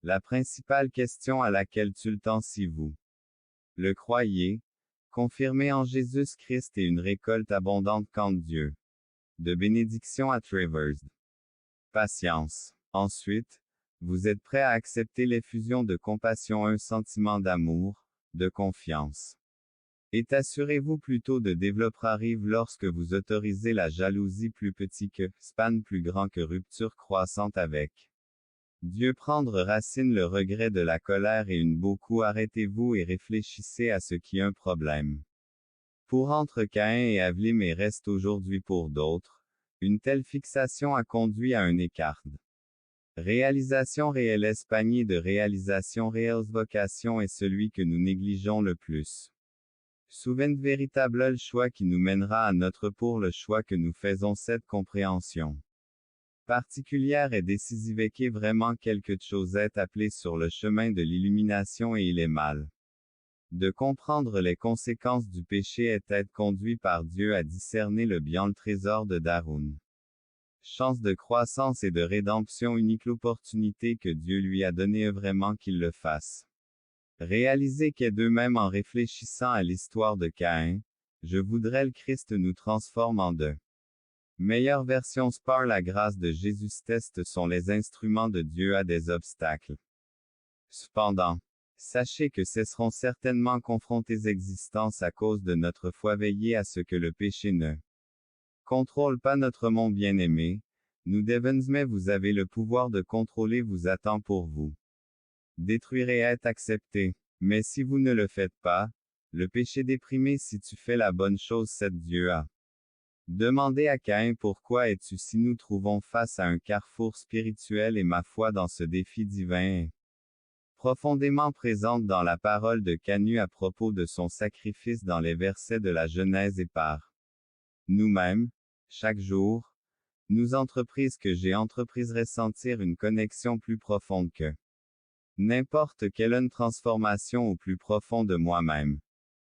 la principale question à laquelle tu le temps si vous le croyez, confirmez en Jésus-Christ et une récolte abondante quand Dieu. De bénédiction à Travers. Patience. Ensuite, vous êtes prêt à accepter l'effusion de compassion, un sentiment d'amour, de confiance. Et assurez-vous plutôt de développer arrive lorsque vous autorisez la jalousie plus petit que, span plus grand que rupture croissante avec. Dieu prendre racine le regret de la colère et une beaucoup arrêtez-vous et réfléchissez à ce qui est un problème. Pour entre Caïn et Avlim et reste aujourd'hui pour d'autres, une telle fixation a conduit à un écart. Réalisation réelle espagnée de réalisation réelle vocation est celui que nous négligeons le plus. Souvent véritable le choix qui nous mènera à notre pour le choix que nous faisons cette compréhension particulière et décisive qu'est vraiment quelque chose est appelé sur le chemin de l'illumination et il est mal. De comprendre les conséquences du péché est être conduit par Dieu à discerner le bien le trésor de Darun. Chance de croissance et de rédemption unique l'opportunité que Dieu lui a donnée vraiment qu'il le fasse. Réaliser qu'est d'eux-mêmes en réfléchissant à l'histoire de Caïn, je voudrais le Christ nous transforme en deux. Meilleure version par la grâce de Jésus test sont les instruments de Dieu à des obstacles. Cependant, sachez que cesseront certainement confrontés existence à cause de notre foi veiller à ce que le péché ne contrôle pas notre monde bien-aimé, nous devons mais vous avez le pouvoir de contrôler vous attend pour vous. Détruire et être accepté. Mais si vous ne le faites pas, le péché déprimé si tu fais la bonne chose c'est Dieu a. Demandez à Caïn pourquoi es-tu si nous trouvons face à un carrefour spirituel et ma foi dans ce défi divin est profondément présente dans la parole de Canu à propos de son sacrifice dans les versets de la Genèse et par nous-mêmes, chaque jour, nous entreprises que j'ai entreprises ressentir une connexion plus profonde que n'importe quelle transformation au plus profond de moi-même.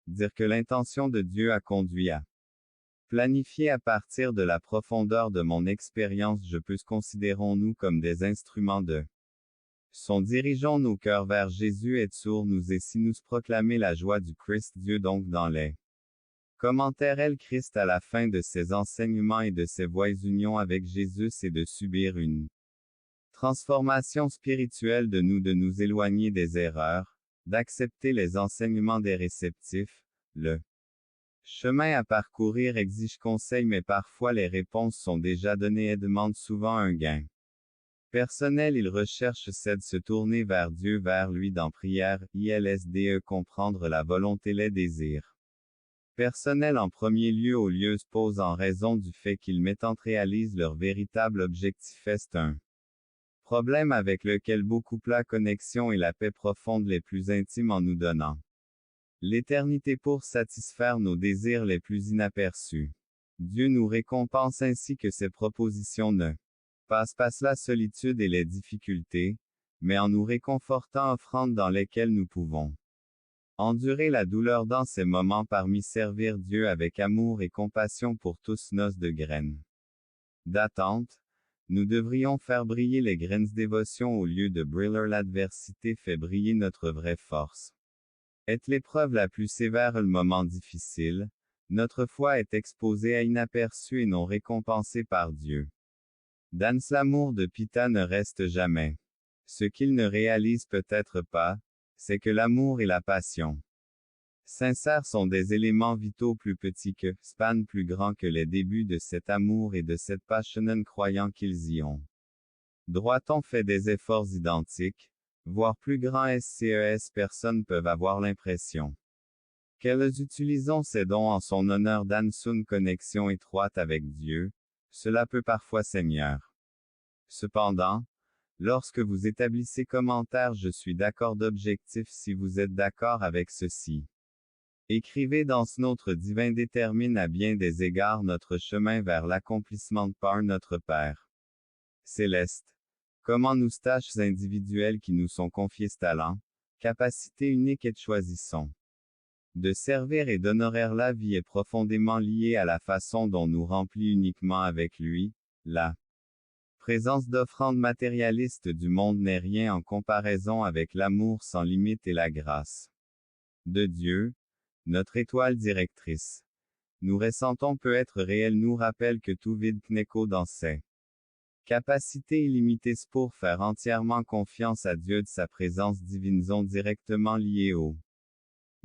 Dire que l'intention de Dieu a conduit à planifier à partir de la profondeur de mon expérience je peux considérons-nous comme des instruments de son dirigeons nos cœurs vers Jésus et sourd nous et si nous proclamer la joie du Christ Dieu donc dans les commentaires elle Christ à la fin de ses enseignements et de ses voies union avec Jésus c'est de subir une transformation spirituelle de nous éloigner des erreurs, d'accepter les enseignements des réceptifs, le chemin à parcourir exige conseil mais parfois les réponses sont déjà données et demandent souvent un gain personnel il recherche c'est de se tourner vers Dieu vers lui dans prière, ILSDE comprendre la volonté les désirs personnels en premier lieu au lieu se pose en raison du fait qu'ils mettent réalisent leur véritable objectif est un problème avec lequel beaucoup la connexion et la paix profonde les plus intimes en nous donnant l'éternité pour satisfaire nos désirs les plus inaperçus. Dieu nous récompense ainsi que ses propositions ne passent pas la solitude et les difficultés, mais en nous réconfortant offrandes dans lesquelles nous pouvons endurer la douleur dans ces moments parmi servir Dieu avec amour et compassion pour tous nos de graines d'attente. Nous devrions faire briller les graines dévotion au lieu de brûler l'adversité fait briller notre vraie force. Est l'épreuve la plus sévère le moment difficile, notre foi est exposée à inaperçu et non récompensée par Dieu. Dans l'amour de Pita ne reste jamais. Ce qu'il ne réalise peut-être pas, c'est que l'amour et la passion sincères sont des éléments vitaux plus petits que, span plus grands que les débuts de cet amour et de cette passion croyant qu'ils y ont. Droit-on fait des efforts identiques, voire plus grands SCES personnes peuvent avoir l'impression qu'elles utilisons ces dons en son honneur dans une connexion étroite avec Dieu, cela peut parfois Seigneur. Cependant, lorsque vous établissez commentaire je suis d'accord d'objectif si vous êtes d'accord avec ceci. Écrivez dans ce notre divin détermine à bien des égards notre chemin vers l'accomplissement par notre Père Céleste. Comment nous tâches individuelles qui nous sont confiées talents, capacités uniques et choisissons de servir et d'honorer la vie est profondément liée à la façon dont nous remplit uniquement avec lui, la présence d'offrandes matérialistes du monde n'est rien en comparaison avec l'amour sans limite et la grâce de Dieu, notre étoile directrice. Nous ressentons peut être réel nous rappelle que tout vide Kneko dans ses capacités illimitées pour faire entièrement confiance à Dieu de sa présence divine sont directement liées aux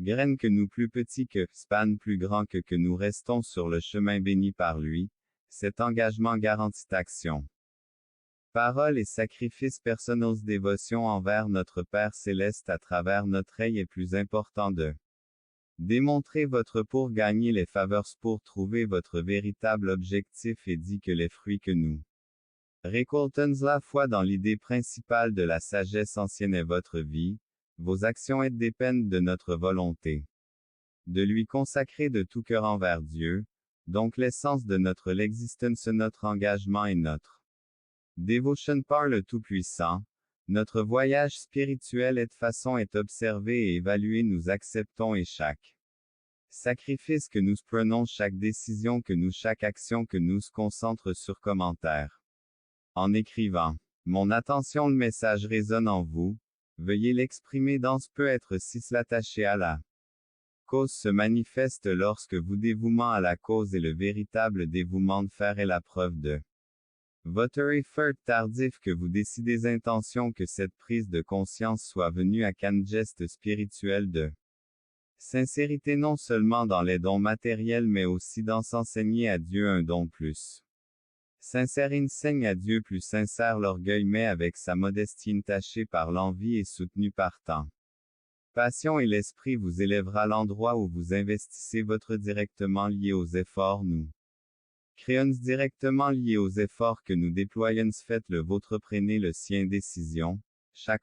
graines que nous plus petits que, span plus grand que nous restons sur le chemin béni par lui, cet engagement garantit action. Parole et sacrifice personnels dévotion envers notre Père céleste à travers notre œil est plus important de démontrer votre pour gagner les faveurs pour trouver votre véritable objectif et dit que les fruits que nous récoltons la foi dans l'idée principale de la sagesse ancienne est votre vie, vos actions dépendent de notre volonté de lui consacrer de tout cœur envers Dieu, donc l'essence de notre l'existence notre engagement et notre dévotion par le Tout-Puissant. Notre voyage spirituel de façon est observé et évalué nous acceptons et chaque sacrifice que nous prenons chaque décision que nous chaque action que nous se concentre sur commentaires. En écrivant mon attention le message résonne en vous, veuillez l'exprimer dans ce peut être si l'attaché à la cause se manifeste lorsque vous dévouement à la cause et le véritable dévouement de faire est la preuve de votre effort tardif que vous décidez intention que cette prise de conscience soit venue à qu'un geste spirituel de sincérité non seulement dans les dons matériels mais aussi dans s'enseigner à Dieu un don plus sincère enseigne à Dieu plus sincère l'orgueil mais avec sa modestie entachée par l'envie et soutenue par tant passion et l'esprit vous élèvera l'endroit où vous investissez votre directement lié aux efforts nous créons directement lié aux efforts que nous déployons faites le vôtre prenez le sien décision, chaque